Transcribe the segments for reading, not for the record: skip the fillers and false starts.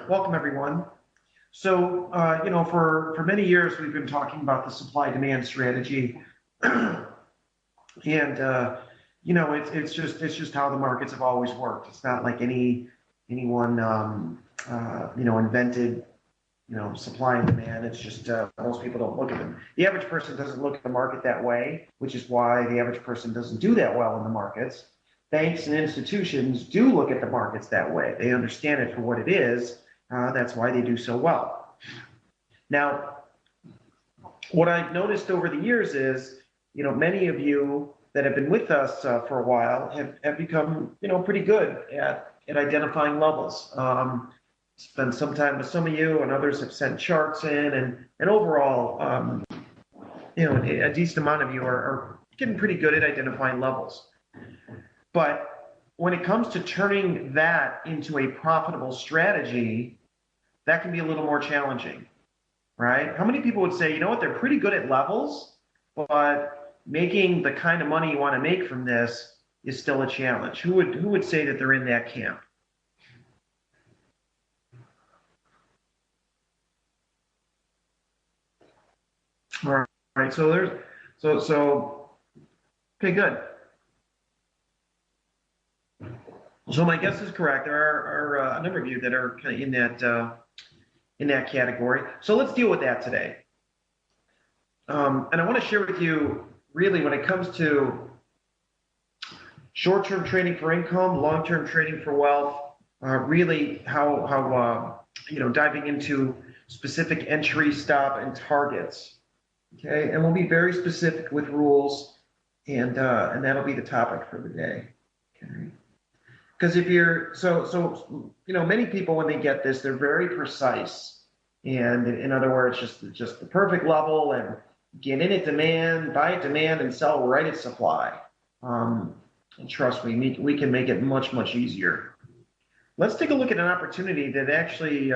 Welcome everyone. So, for many years we've been talking about the supply-demand strategy, and it's just how the markets have always worked. It's not like anyone invented supply and demand. It's just most people don't look at them. The average person doesn't look at the market that way, which is why the average person doesn't do that well in the markets. Banks and institutions do look at the markets that way. They understand it for what it is. That's why they do so well. Now, what I've noticed over the years is, many of you that have been with us for a while have become, pretty good at identifying levels. Spent some time with some of you, and others have sent charts in, and overall, a decent amount of you are getting pretty good at identifying levels. But when it comes to turning that into a profitable strategy, that can be a little more challenging, right? How many people would say, they're pretty good at levels, but making the kind of money you want to make from this is still a challenge? Who would say that they're in that camp? All right, okay, good. So my guess is correct. There are a number of you that are kind of in that category. So let's deal with that today. And I want to share with you, really, when it comes to short-term trading for income, long-term trading for wealth, really how diving into specific entry, stop, and targets. Okay, and we'll be very specific with rules, and that'll be the topic for the day. Okay. Because if you're many people, when they get this, they're very precise, and in other words, just the perfect level, and get in at demand, buy at demand, and sell right at supply. And trust me, we can make it much easier. Let's take a look at an opportunity that actually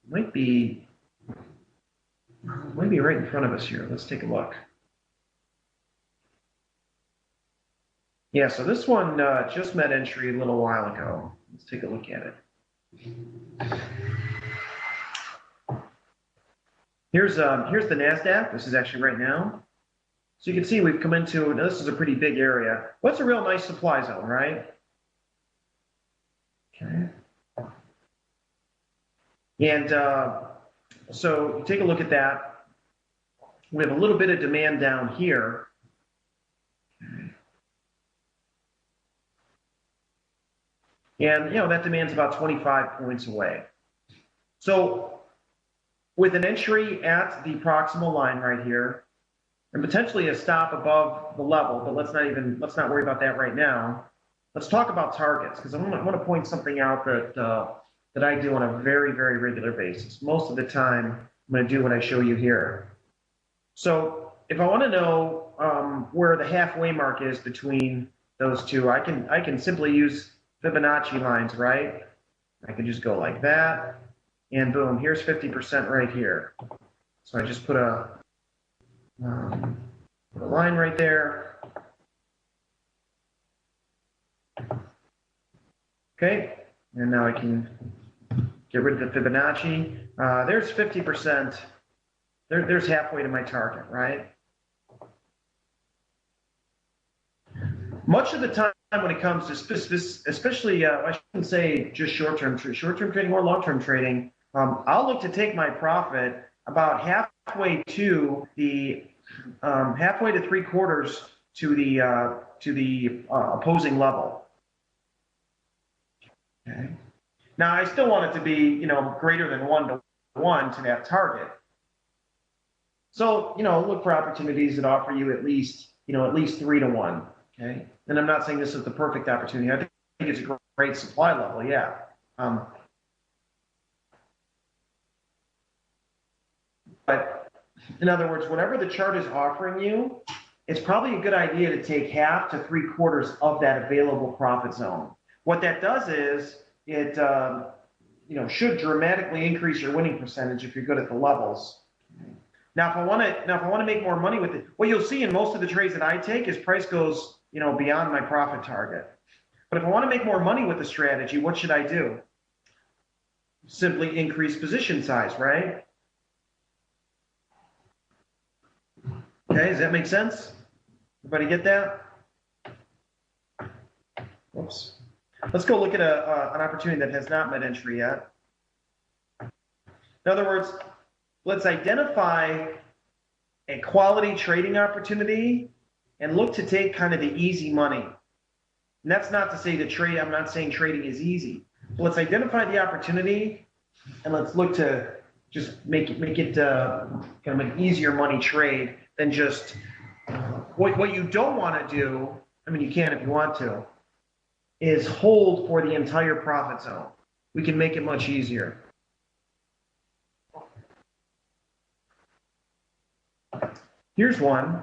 might be right in front of us here. Let's take a look. Yeah, so this one just met entry a little while ago. Let's take a look at it. Here's the NASDAQ. This is actually right now. So you can see we've come into, this is a pretty big area. What's a real nice supply zone, right? Okay. And so you take a look at that. We have a little bit of demand down here. And that demand's about 25 points away. So with an entry at the proximal line right here, and potentially a stop above the level, but let's not worry about that right now. Let's talk about targets, because I want to point something out that I do on a very regular basis. Most of the time, I'm going to do what I show you here. So if I want to know where the halfway mark is between those two, I can simply use Fibonacci lines, right? I can just go like that, and boom, here's 50% right here. So I just put a line right there. Okay, and now I can get rid of the Fibonacci. There's 50%. There's halfway to my target, right? Much of the time when it comes to especially, I shouldn't say just short-term trading or long-term trading, I'll look to take my profit about halfway to the halfway to 3/4 to the opposing level. Okay. Now I still want it to be greater than 1-to-1 to that target. So look for opportunities that offer you at least 3-to-1. Okay, and I'm not saying this is the perfect opportunity. I think it's a great supply level, yeah. But in other words, whatever the chart is offering you, it's probably a good idea to take 1/2 to 3/4 of that available profit zone. What that does is it should dramatically increase your winning percentage if you're good at the levels. Now, if I want to make more money with it, what you'll see in most of the trades that I take is price goes beyond my profit target. But if I want to make more money with the strategy, what should I do? simply increase position size, right? Okay, does that make sense? Everybody get that? Whoops. Let's go look at an opportunity that has not met entry yet. In other words, let's identify a quality trading opportunity and look to take kind of the easy money. And that's not to say that trade, I'm not saying trading is easy. So let's identify the opportunity and let's look to just make it kind of an easier money trade than just what you don't want to do. I mean, you can if you want to, is hold for the entire profit zone. We can make it much easier. Here's one.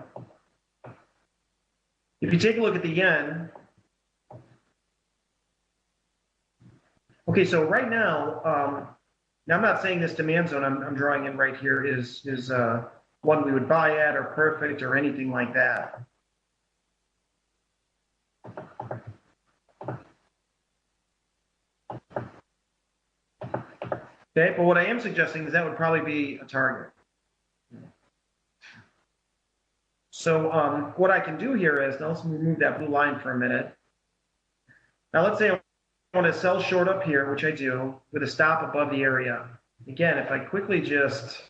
If you take a look at the yen, okay, so right now, now I'm not saying this demand zone I'm drawing in right here is one we would buy at or perfect or anything like that. Okay, but what I am suggesting is that would probably be a target. So what I can do here is, now let's remove that blue line for a minute. Now let's say I want to sell short up here, which I do, with a stop above the area. Again, if I quickly just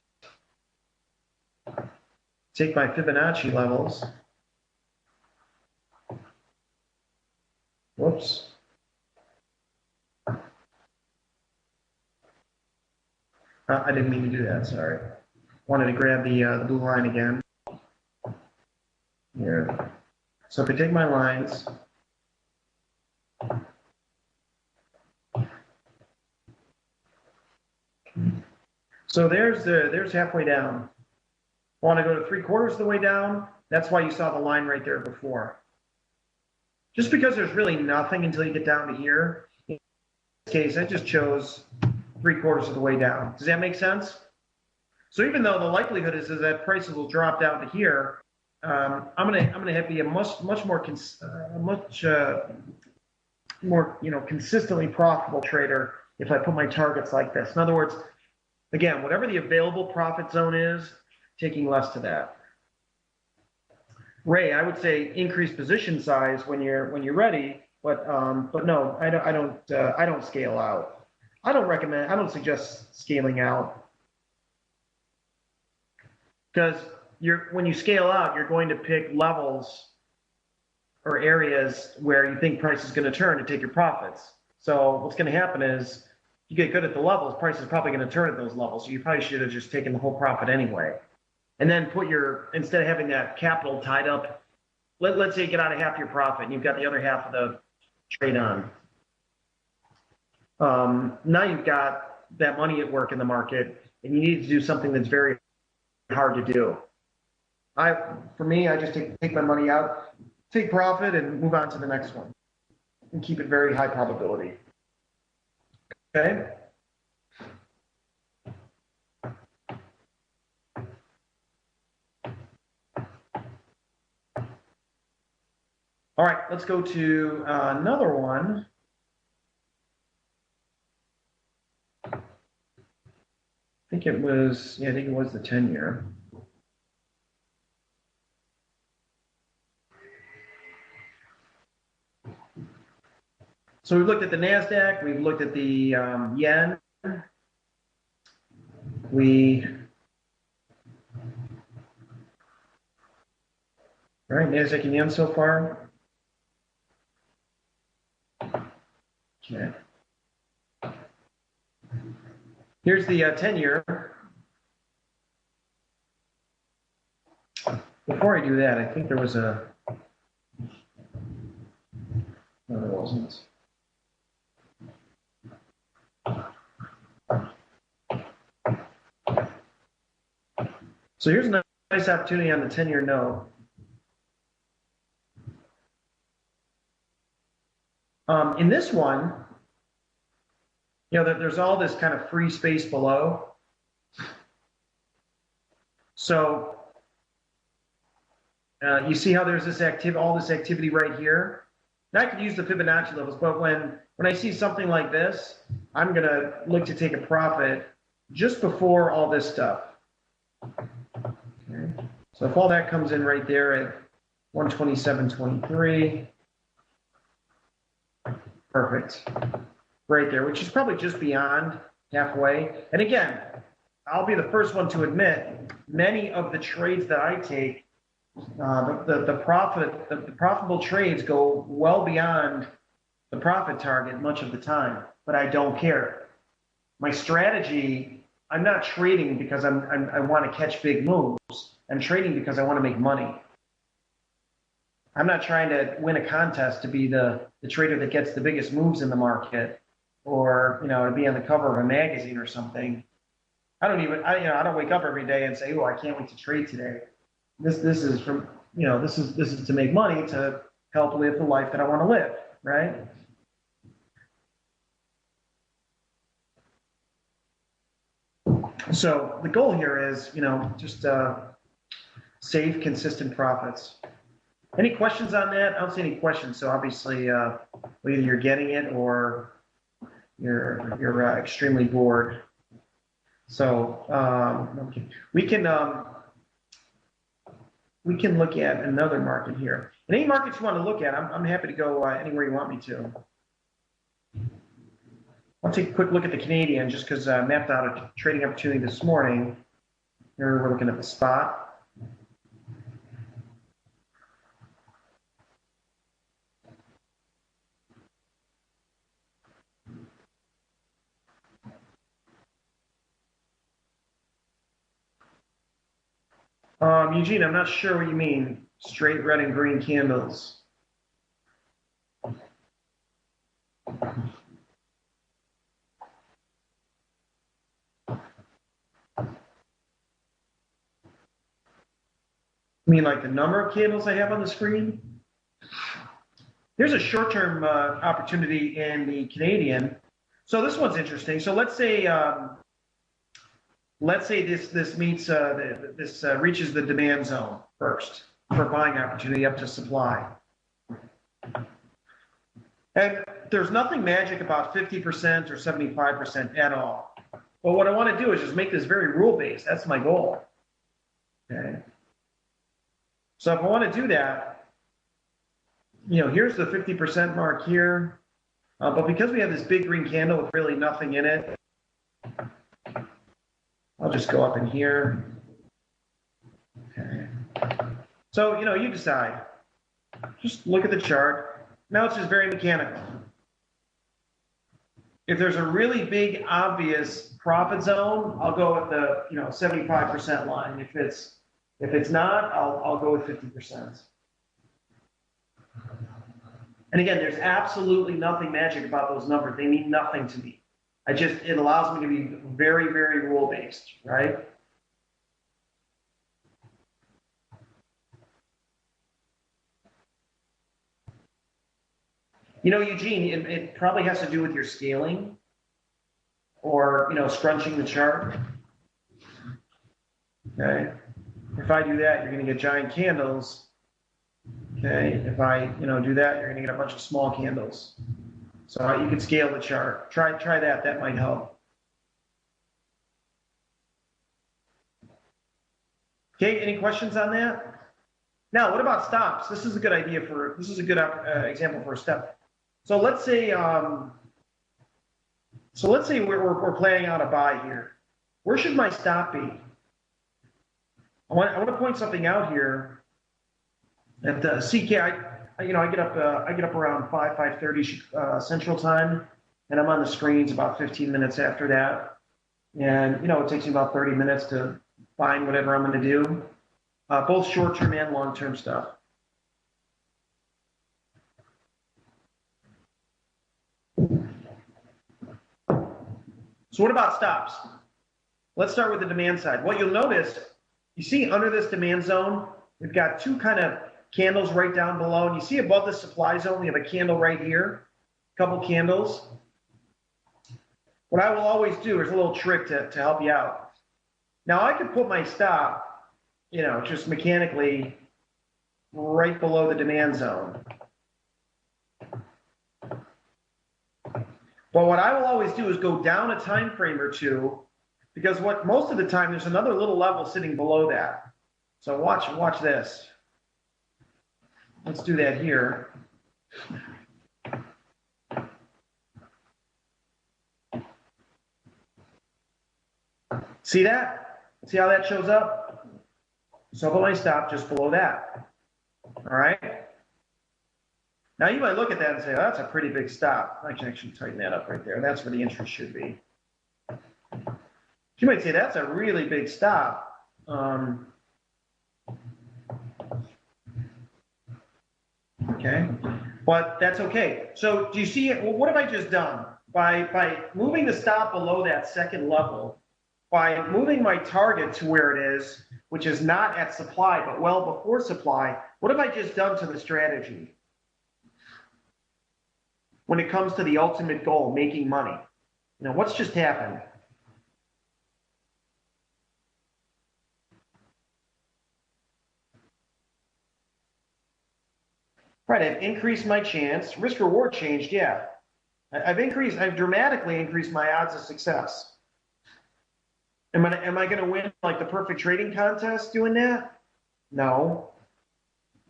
take my Fibonacci levels, whoops. I didn't mean to do that, sorry. Wanted to grab the blue line again. Here. So if I take my lines, so there's halfway down. Want to go to 3/4 of the way down? That's why you saw the line right there before. Just because there's really nothing until you get down to here. In this case, I just chose 3/4 of the way down. Does that make sense? So even though the likelihood is that prices will drop down to here, I'm gonna be a much more consistently profitable trader if I put my targets like this. In other words, again, whatever the available profit zone is, taking less to that. Ray, I would say increase position size when you're ready, but no, I don't scale out. I don't suggest scaling out, because when you scale out, you're going to pick levels or areas where you think price is going to turn to take your profits. So what's going to happen is you get good at the levels, price is probably going to turn at those levels. So you probably should have just taken the whole profit anyway. And then instead of having that capital tied up, let's say you get out of half your profit and you've got the other half of the trade on. Now you've got that money at work in the market and you need to do something that's very hard to do. For me, I just take my money out, take profit, and move on to the next one, and keep it very high probability. Okay. All right, let's go to another one. I think it was the 10-year. So we've looked at the NASDAQ, we've looked at the yen, all right, NASDAQ and yen so far. Okay. Here's the 10-year. Before I do that, I think there was no, there wasn't. So here's a nice opportunity on the 10-year note. In this one, there's all this kind of free space below. So you see how there's all this activity right here. Now I could use the Fibonacci levels, but when I see something like this, I'm going to look to take a profit just before all this stuff. Okay. So if all that comes in right there at 127.23, perfect. Right there, which is probably just beyond halfway. And again, I'll be the first one to admit, many of the trades that I take, the profitable trades go well beyond the profit target much of the time, but I don't care. My strategy, I'm not trading because I want to catch big moves. I'm trading because I want to make money. I'm not trying to win a contest to be the trader that gets the biggest moves in the market, or to be on the cover of a magazine or something. I don't wake up every day and say, oh, I can't wait to trade today. This is this is to make money, to help live the life that I want to live, right? So the goal here is, just save consistent profits. Any questions on that? I don't see any questions. So obviously, either you're getting it or you're extremely bored. So we can look at another market here. And any markets you want to look at, I'm happy to go anywhere you want me to. I'll take a quick look at the Canadian just because I mapped out a trading opportunity this morning. Here we're looking at the spot. Eugene, I'm not sure what you mean. Straight red and green candles. You mean like the number of candles I have on the screen? There's a short-term opportunity in the Canadian. So this one's interesting. So let's say this meets this reaches the demand zone first for buying opportunity up to supply. And there's nothing magic about 50% or 75% at all. But what I want to do is just make this very rule-based. That's my goal. Okay. So if I want to do that, here's the 50% mark here. But because we have this big green candle with really nothing in it, I'll just go up in here. Okay. So, you decide. Just look at the chart. Now it's just very mechanical. If there's a really big, obvious profit zone, I'll go with the 75% line. If it's not, I'll go with 50%. And again, there's absolutely nothing magic about those numbers. They mean nothing to me. It allows me to be very, very rule-based, right? Eugene, it probably has to do with your scaling or, scrunching the chart. Okay. If I do that, you're going to get giant candles. Okay. If I, do that, you're going to get a bunch of small candles. So you can scale the chart. Try that. That might help. Okay. Any questions on that? Now, what about stops? This is a good example for a step. So let's say we're planning out a buy here. Where should my stop be? I want to point something out here. At CK, I get up around 5:30 Central Time, and I'm on the screens about 15 minutes after that. And it takes me about 30 minutes to find whatever I'm going to do, both short-term and long-term stuff. So what about stops? Let's start with the demand side. What you'll notice, you see under this demand zone, we've got two kind of candles right down below. And you see above the supply zone, we have a candle right here, a couple candles. What I will always do is a little trick to help you out. Now I could put my stop, just mechanically right below the demand zone. But what I will always do is go down a time frame or two, because what most of the time there's another little level sitting below that. So watch this. Let's do that here. See that? See how that shows up? So the line stop just below that. All right. Now you might look at that and say, oh, that's a pretty big stop. I can actually tighten that up right there. That's where the interest should be. You might say that's a really big stop. Okay, but that's okay. So do you see it? Well, what have I just done? By moving the stop below that second level, by moving my target to where it is, which is not at supply, but well before supply, what have I just done to the strategy? When it comes to the ultimate goal, making money, what's just happened? Right, I've increased my chance. Risk reward changed, yeah. I've dramatically increased my odds of success. Am I going to win like the perfect trading contest doing that? No.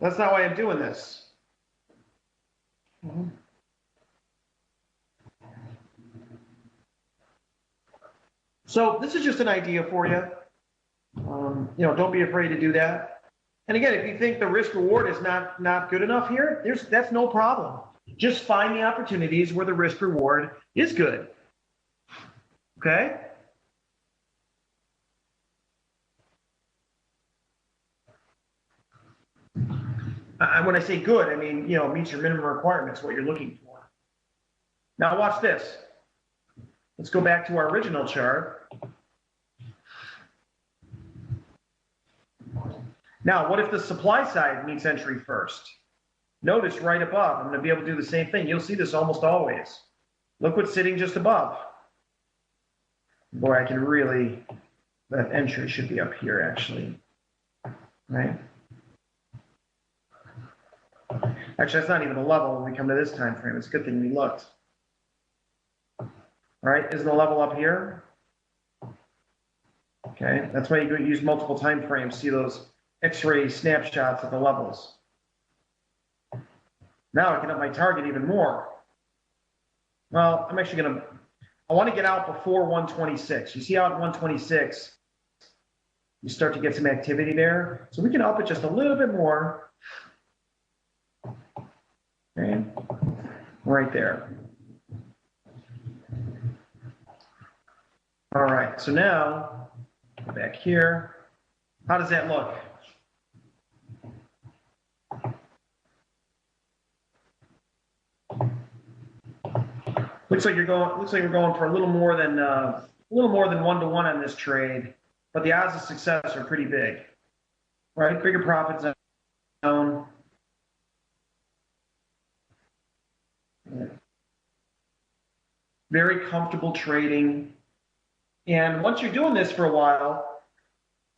That's not why I'm doing this. So this is just an idea for you. Don't be afraid to do that. And again, if you think the risk reward is not good enough here, that's no problem. Just find the opportunities where the risk reward is good. Okay? When I say good, I mean, meets your minimum requirements, what you're looking for. Now watch this. Let's go back to our original chart. Now, what if the supply side meets entry first? Notice right above, I'm going to be able to do the same thing. You'll see this almost always. Look what's sitting just above. Boy, I can really, that entry should be up here actually, right? Actually, that's not even a level when we come to this time frame. It's a good thing we looked. All right, isn't the level up here? Okay, that's why you use multiple time frames. See those X-ray snapshots of the levels. Now I can up my target even more. Well, I'm actually I want to get out before 126. You see how at 126, you start to get some activity there. So we can up it just a little bit more. Okay, right there. All right, so now, go back here. How does that look? Looks like we're going for a little more than 1-to-1 on this trade, but the odds of success are pretty big, right? Bigger profit zone. Very comfortable trading. And once you're doing this for a while,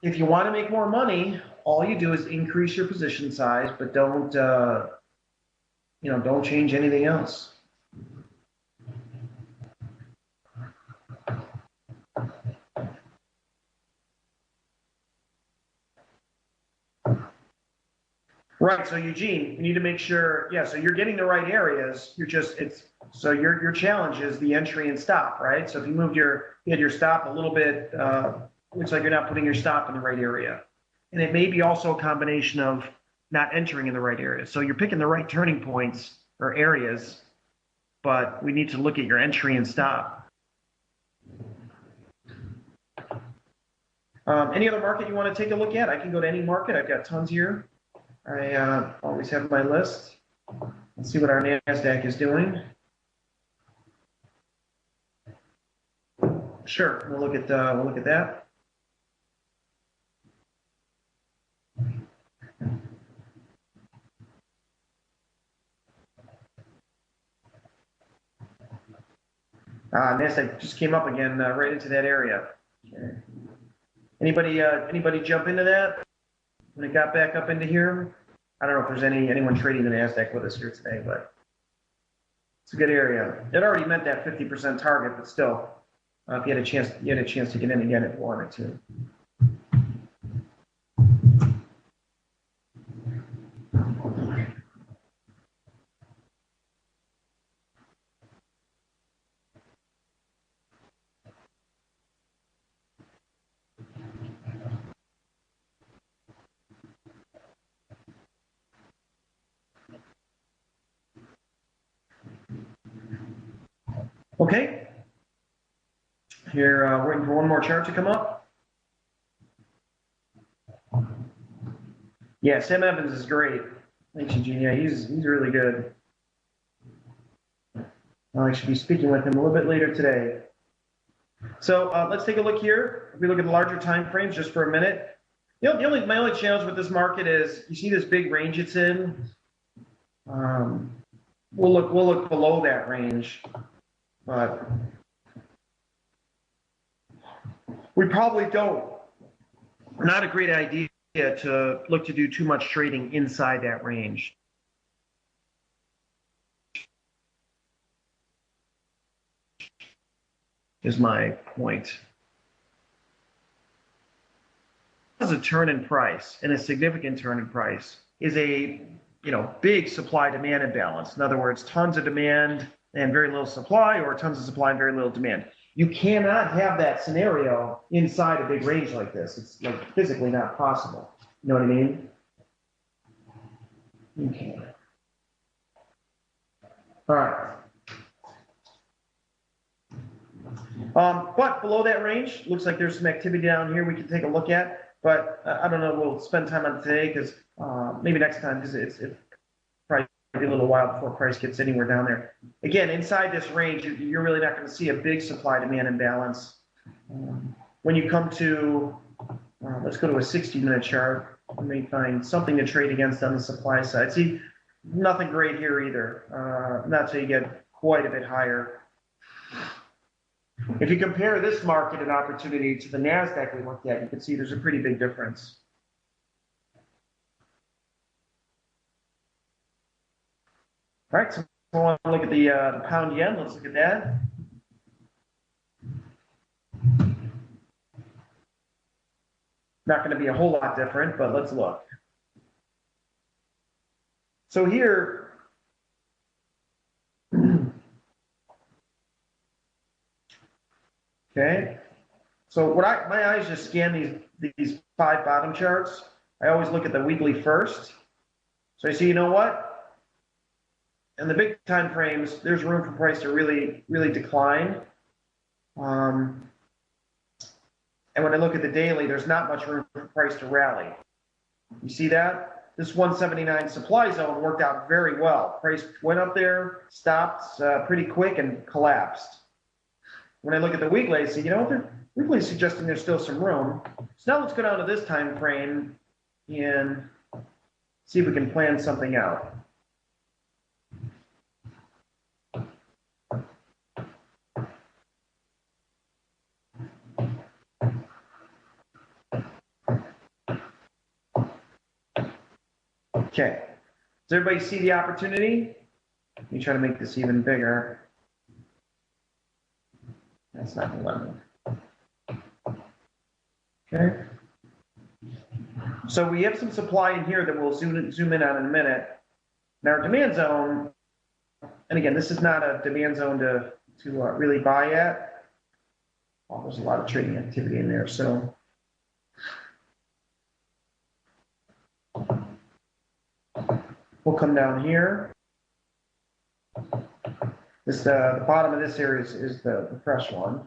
if you want to make more money, all you do is increase your position size, but don't change anything else. Right. So Eugene, you need to make sure. Yeah. So you're getting the right areas. So your challenge is the entry and stop, right? So if you had your stop a little bit, looks like you're not putting your stop in the right area, and it may be also a combination of not entering in the right area. So you're picking the right turning points or areas, but we need to look at your entry and stop. Any other market you want to take a look at? I can go to any market. I've got tons here. I always have my list. Let's see what our NASDAQ is doing. Sure, we'll look at that. NASDAQ just came up again, right into that area. Okay. Anybody jump into that when it got back up into here? I don't know if there's anyone trading the NASDAQ with us here today, but It's a good area. It already met that 50% target, but still, if you had a chance to get in again if you wanted to. Okay. Here, waiting for one more chart to come up. Yeah, Sam Evans is great. Thanks, Eugene. Yeah, he's really good. I should be speaking with him a little bit later today. So let's take a look here. If we look at the larger time frames just for a minute. You know, my only challenge with this market is you see this big range it's in. We'll look below that range, but we probably don't. Not a great idea to look to do too much trading inside that range. Is my point. A turn in price, and a significant turn in price, is a big supply-demand imbalance. In other words, tons of demand and very little supply, or tons of supply and very little demand. You cannot have that scenario inside a big range like this. It's like physically not possible. You know what I mean? Okay. All right. But below that range, looks like there's some activity down here we can take a look at. But I don't know, we'll spend time on it today because maybe next time, because it's probably a little while before price gets anywhere down there. Again, inside this range, you're really not going to see a big supply-demand imbalance. When you come to, let's go to a 60-minute chart, you may find something to trade against on the supply side. See, nothing great here either, not until you get quite a bit higher. If you compare this market and opportunity to the NASDAQ we looked at, you can see there's a pretty big difference. All right, so we want to look at the pound yen. Let's look at that. Not going to be a whole lot different, but let's look. So here, okay, so my eyes just scan these 5 bottom charts. I always look at the weekly first. So I see, you know what? In the big time frames, there's room for price to really, really decline. And when I look at the daily, there's not much room for price to rally. You see that? This 179 supply zone worked out very well. Price went up there, stopped pretty quick, and collapsed. When I look at the weekly, I see, you know, the weekly is suggesting there's still some room. So now let's go down to this time frame and see if we can plan something out. Okay, does everybody see the opportunity? Let me try to make this even bigger. That's not 11. Okay. So we have some supply in here that we'll zoom in on in a minute. Now our demand zone, and again, this is not a demand zone to really buy at. Oh, there's a lot of trading activity in there, so. We'll come down here. The bottom of this area is the fresh one.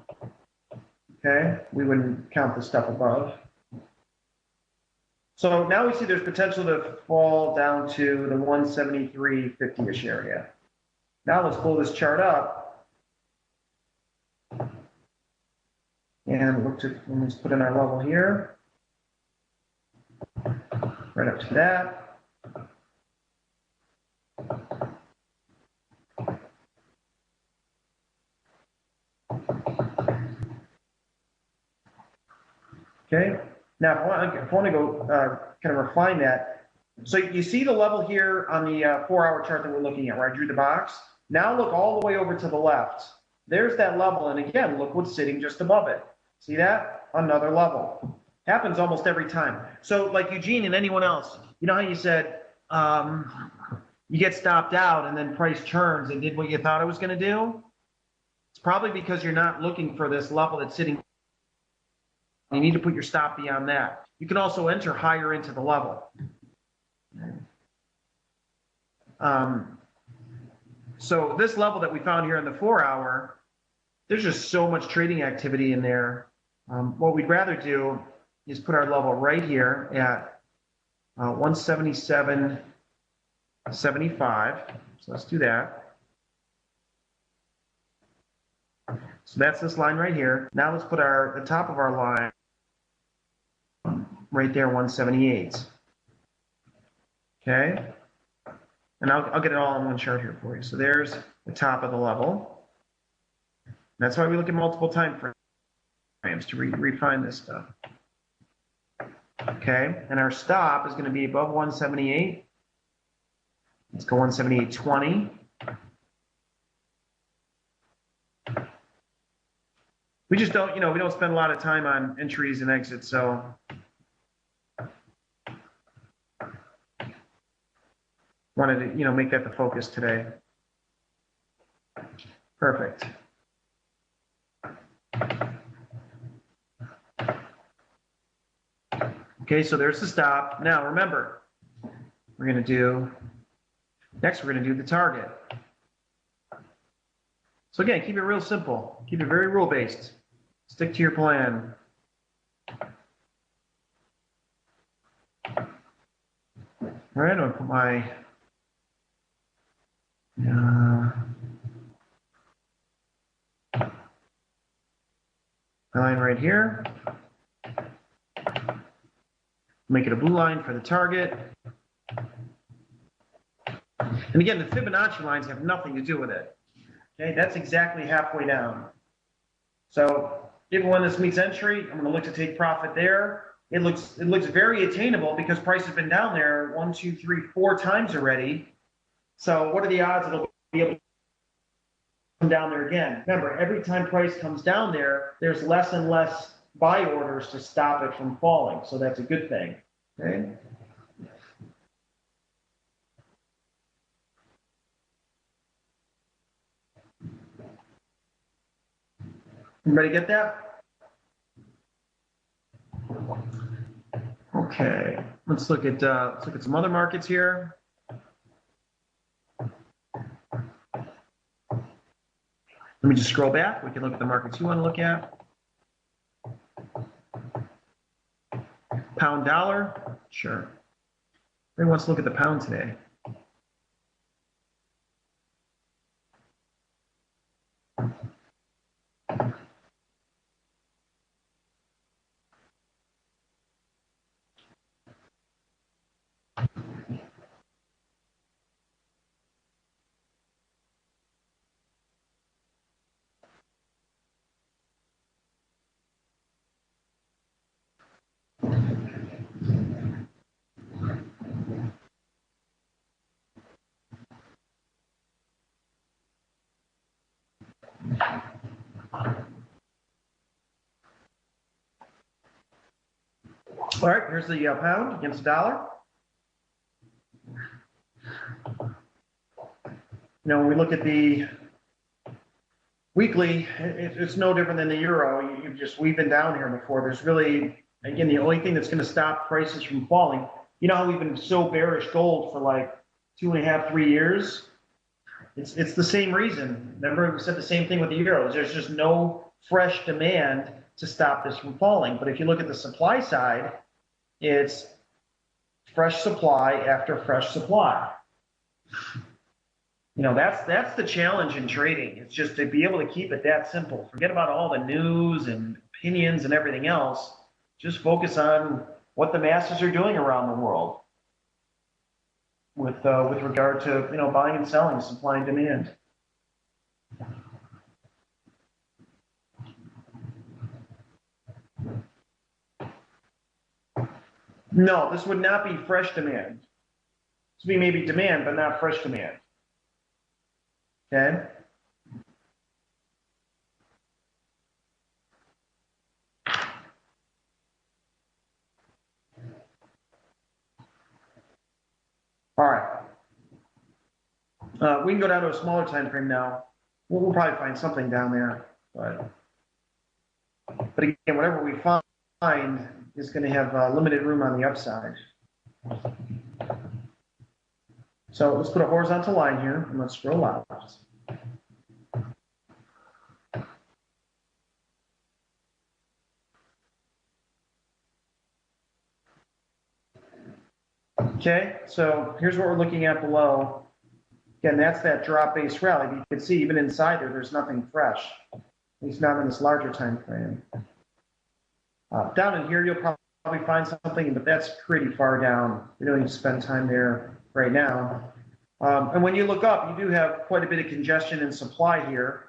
Okay, we wouldn't count the stuff above. So now we see there's potential to fall down to the 173.50-ish area. Now let's pull this chart up. And let's put in our level here. Right up to that. Okay, now if I want to go kind of refine that, so you see the level here on the 4-hour chart that we're looking at where I drew the box. Now look all the way over to the left. There's that level, and again, look what's sitting just above it. See that? Another level. Happens almost every time. So like Eugene and anyone else, you know how you said you get stopped out and then price turns and did what you thought it was going to do? It's probably because you're not looking for this level that's sitting. You need to put your stop beyond that. You can also enter higher into the level. So this level that we found here in the 4-hour, there's just so much trading activity in there. What we'd rather do is put our level right here at 177.75. So let's do that. So that's this line right here. Now let's put the top of our line right there, 178. Okay. And I'll get it all in one chart here for you. So there's the top of the level. That's why we look at multiple time frames to refine this stuff. Okay, and our stop is going to be above 178. Let's go 178.20. We just don't, we don't spend a lot of time on entries and exits, so wanted to, make that the focus today. Perfect. Okay, so there's the stop. Now remember, we're going to do the target. So again, keep it real simple. Keep it very rule-based. Stick to your plan. All right, I'm going to put my line right here. Make it a blue line for the target. And again, the Fibonacci lines have nothing to do with it. Okay, that's exactly halfway down. So even when this meets entry, I'm going to look to take profit there. It looks very attainable because price has been down there 1, 2, 3, 4 times already. So what are the odds it'll be able to come down there again? Remember, every time price comes down there, there's less and less buy orders to stop it from falling. So that's a good thing. Okay. Everybody get that? Okay. Let's look at some other markets here. Let me just scroll back. We can look at the markets you want to look at. Pound dollar, sure. Everyone wants to look at the pound today. All right, here's the pound against the dollar. When we look at the weekly, it's no different than the euro. We've been down here before. There's really, again, the only thing that's going to stop prices from falling. You know how we've been so bearish gold for like 2.5, 3 years? It's the same reason. Remember, we said the same thing with the euros. There's just no fresh demand to stop this from falling. But if you look at the supply side, it's fresh supply after fresh supply. That's the challenge in trading. It's just to be able to keep it that simple. Forget about all the news and opinions and everything else. Just focus on what the masses are doing around the world with regard to buying and selling, supply and demand. No, this would not be fresh demand. This would be maybe demand, but not fresh demand. Okay. All right. We can go down to a smaller time frame now. We'll probably find something down there, but again, whatever we find is going to have limited room on the upside. So let's put a horizontal line here and let's scroll out. Okay, so here's what we're looking at below. Again, that's that drop base rally. You can see even inside there, there's nothing fresh. At least not in this larger time frame. Down in here, you'll probably find something, but that's pretty far down. We don't need to spend time there right now. And when you look up, you do have quite a bit of congestion and supply here.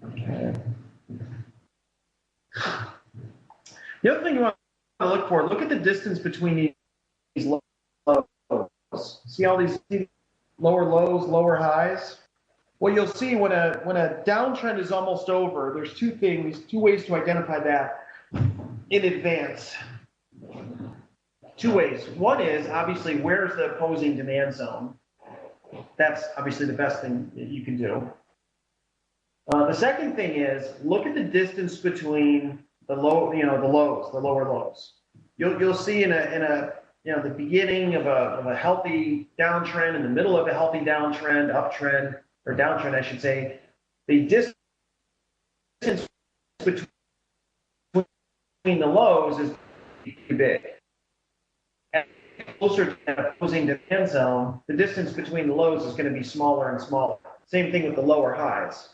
Okay. The other thing you want to look for, look at the distance between these lows. See all these lower lows, lower highs? Well, you'll see when a downtrend is almost over, there's two ways to identify that in advance. Two ways. One is obviously where's the opposing demand zone? That's obviously the best thing that you can do. The second thing is look at the distance between the lower lows. You'll see in the beginning of a healthy downtrend, in the middle of a healthy downtrend, uptrend, or downtrend, I should say, the distance between the lows is too big. And closer to that opposing demand zone, the distance between the lows is going to be smaller and smaller. Same thing with the lower highs.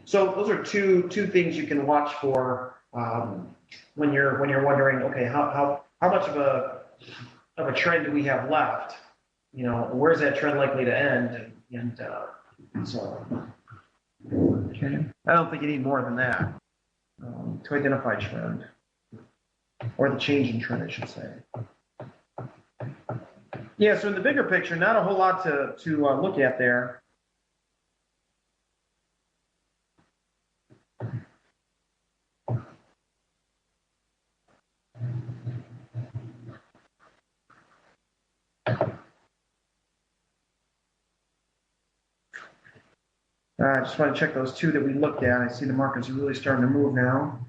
So those are two things you can watch for when you're wondering, okay, how much of a trend do we have left? Where's that trend likely to end? And so, okay. I don't think you need more than that to identify trend, or the change in trend, I should say. Yeah, so in the bigger picture, not a whole lot to look at there. I just want to check those two that we looked at. I see the markets are really starting to move now.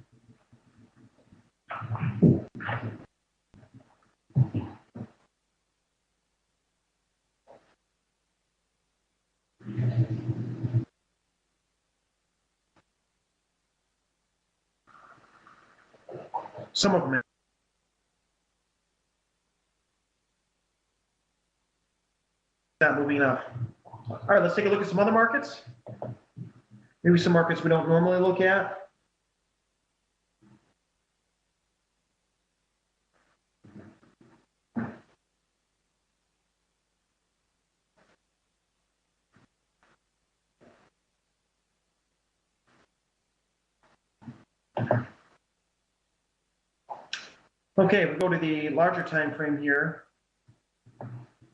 Some of them not moving enough. All right, let's take a look at some other markets. Maybe some markets we don't normally look at. Okay, we go to the larger time frame here.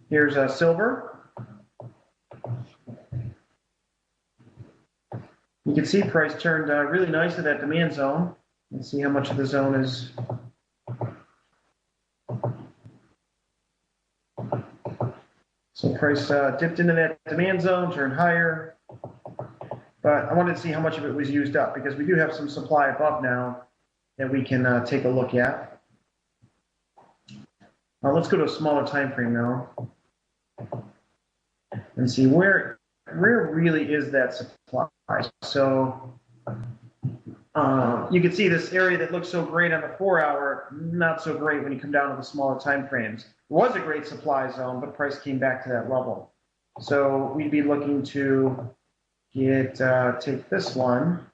Here's silver. You can see price turned really nice to that demand zone. Let's see how much of the zone is. So price dipped into that demand zone, turned higher. But I wanted to see how much of it was used up, because we do have some supply above now that we can take a look at. Let's go to a smaller time frame now and see where really is that supply. So you can see this area that looks so great on the 4-hour, not so great when you come down to the smaller time frames. It was a great supply zone, but price came back to that level. So we'd be looking to take this one.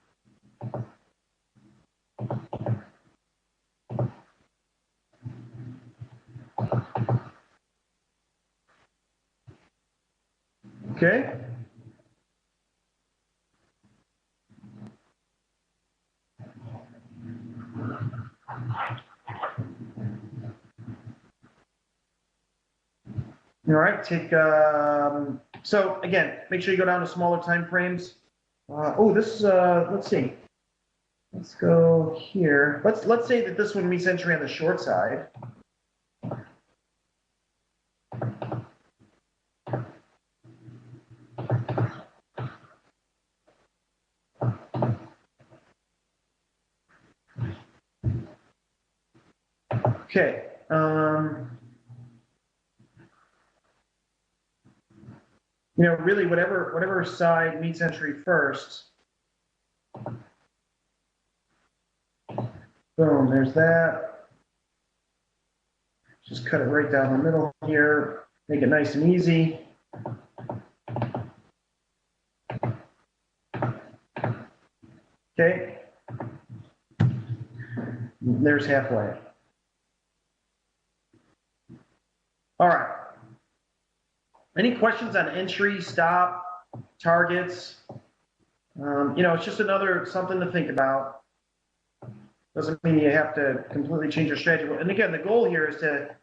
Okay. All right, so again, make sure you go down to smaller time frames. Let's see. Let's go here. Let's say that this one meets entry on the short side. Okay. Really, whatever side meets entry first. Boom, there's that. Just cut it right down the middle here. Make it nice and easy. Okay. There's halfway. All right. Any questions on entry, stop, targets? It's just something to think about. Doesn't mean you have to completely change your strategy. And again, the goal here is to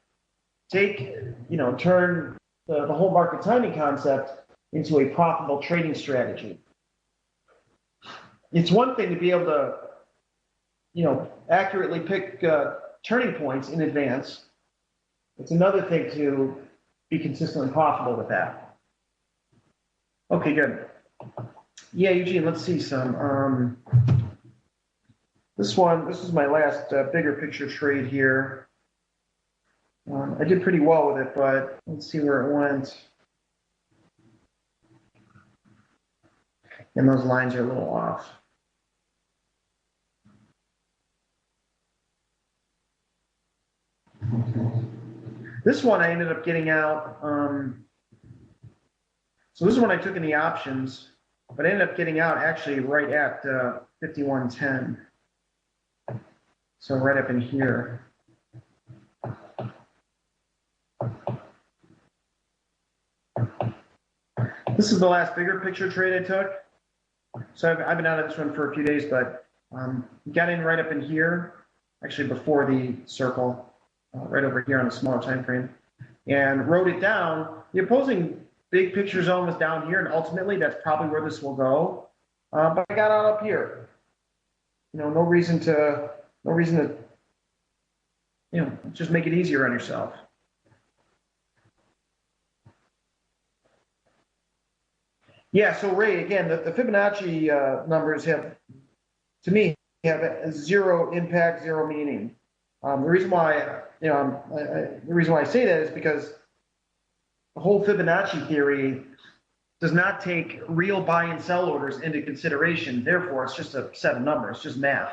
turn the whole market timing concept into a profitable trading strategy. It's one thing to be able to, accurately pick turning points in advance. It's another thing to be consistently profitable with that. Okay, good. Yeah, Eugene, let's see some. This is my last bigger picture trade here. I did pretty well with it, but let's see where it went. And those lines are a little off. This one I ended up getting out. So this is one I took in the options, but I ended up getting out actually right at 51.10. So right up in here. This is the last bigger picture trade I took. So I've been out of this one for a few days, but got in right up in here, actually before the circle, right over here on the smaller time frame, and wrote it down. The opposing big picture zone was down here, and ultimately that's probably where this will go. But I got out up here. No reason to, just make it easier on yourself. Yeah, so Ray, again, the Fibonacci numbers have zero impact, zero meaning. The reason why, the reason why I say that is because the whole Fibonacci theory does not take real buy and sell orders into consideration. Therefore, it's just a set of numbers, just math.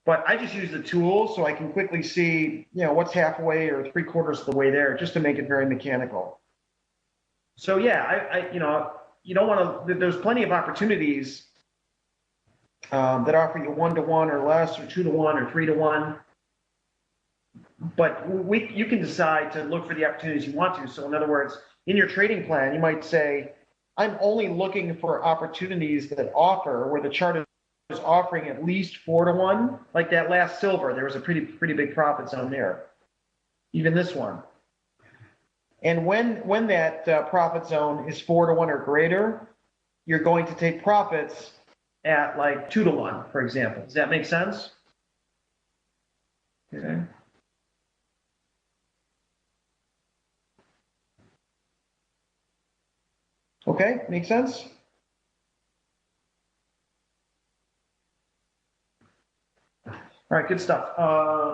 But I just use the tool so I can quickly see, what's halfway or 3/4 of the way there, just to make it very mechanical. So yeah, you don't want to. There's plenty of opportunities that offer you 1-to-1 or less, or 2-to-1 or 3-to-1. But you can decide to look for the opportunities you want to. So in other words, in your trading plan, you might say, I'm only looking for opportunities that offer where the chart is offering at least 4-to-1, like that last silver. There was a pretty big profit zone there. Even this one. And when that profit zone is 4-to-1 or greater, you're going to take profits at like 2-to-1, for example. Does that make sense? Okay. Okay, make sense? All right, good stuff.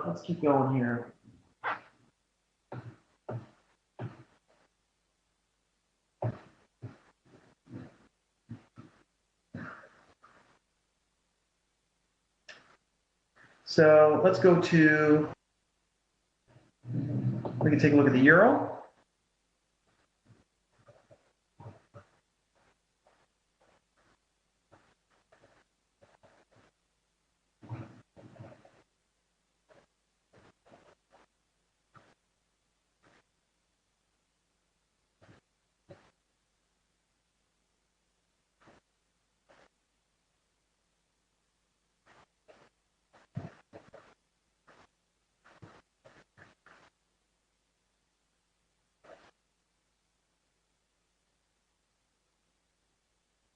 Let's keep going here. So let's go to, we can take a look at the euro.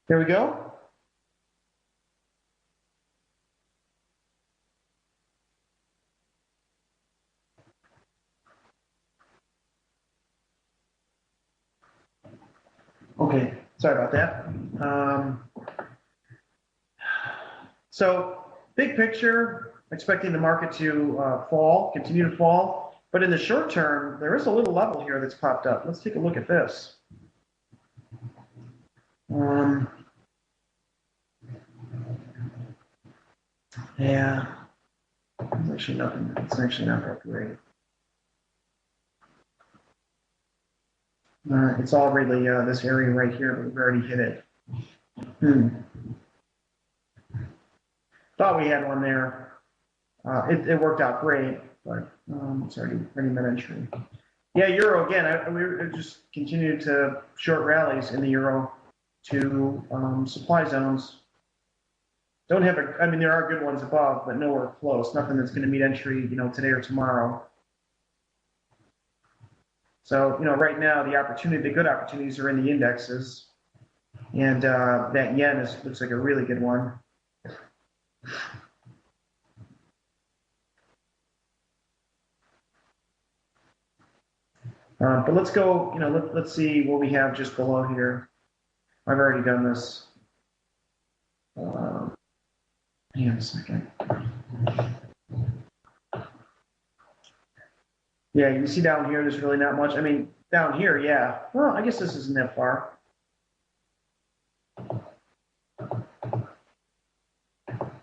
There we go. Okay, sorry about that. So big picture, expecting the market to fall, continue to fall. But in the short term, there is a little level here that's popped up. Let's take a look at this. Yeah, it's actually nothing. It's actually not that great. It's all really this area right here, but we've already hit it. Thought we had one there. It worked out great, but it's already been entry. Yeah, euro again. We just continued to short rallies in the euro to supply zones. Don't have I mean, there are good ones above, but nowhere close. Nothing that's going to meet entry, today or tomorrow. So, right now the good opportunities are in the indexes, and that yen looks like a really good one. But let's go, let's see what we have just below here. I've already done this. Hang on a second. Yeah, you see down here, there's really not much. I mean, down here, yeah. Well, I guess this isn't that far.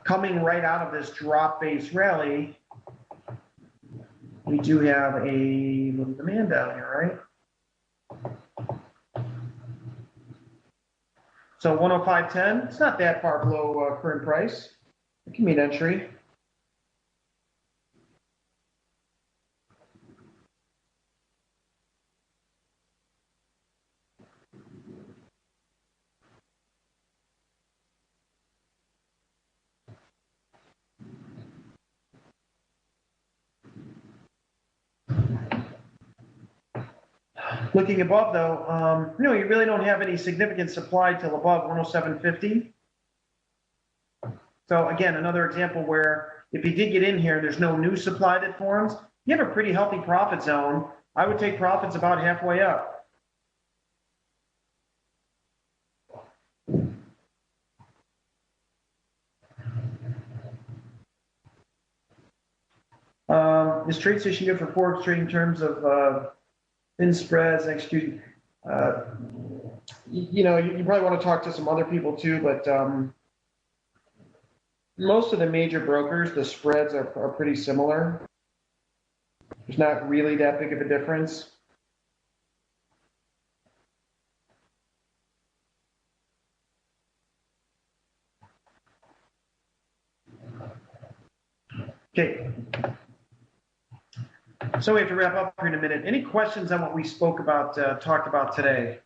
Coming right out of this drop-based rally, we do have a little demand down here, right? So 105.10, it's not that far below current price. It can meet entry. Looking above, though, you really don't have any significant supply till above 107.50. So again, another example where if you did get in here, there's no new supply that forms. You have a pretty healthy profit zone. I would take profits about halfway up. This trade session good for forex trade in terms of thin spreads, execute. You probably want to talk to some other people too, but most of the major brokers, the spreads are pretty similar. There's not really that big of a difference. Okay. So we have to wrap up here in a minute. Any questions on what we talked about today?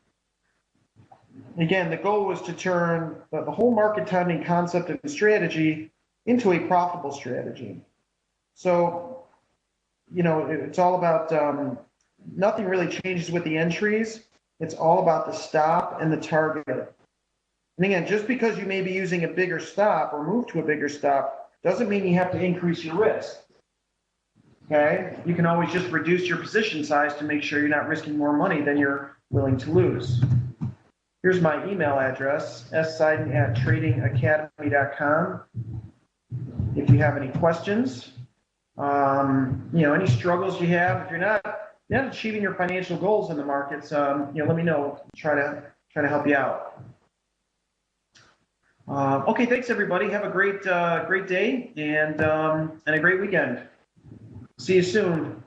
Again, the goal was to turn the whole market timing concept and strategy into a profitable strategy. So, it's all about nothing really changes with the entries. It's all about the stop and the target. And again, just because you may be using a bigger stop or move to a bigger stop doesn't mean you have to increase your risk. Okay? You can always just reduce your position size to make sure you're not risking more money than you're willing to lose. Here's my email address, sseiden@tradingacademy.com. If you have any questions, any struggles you have, if you're not achieving your financial goals in the markets, let me know. Try to help you out. Okay, thanks everybody. Have a great day and a great weekend. See you soon.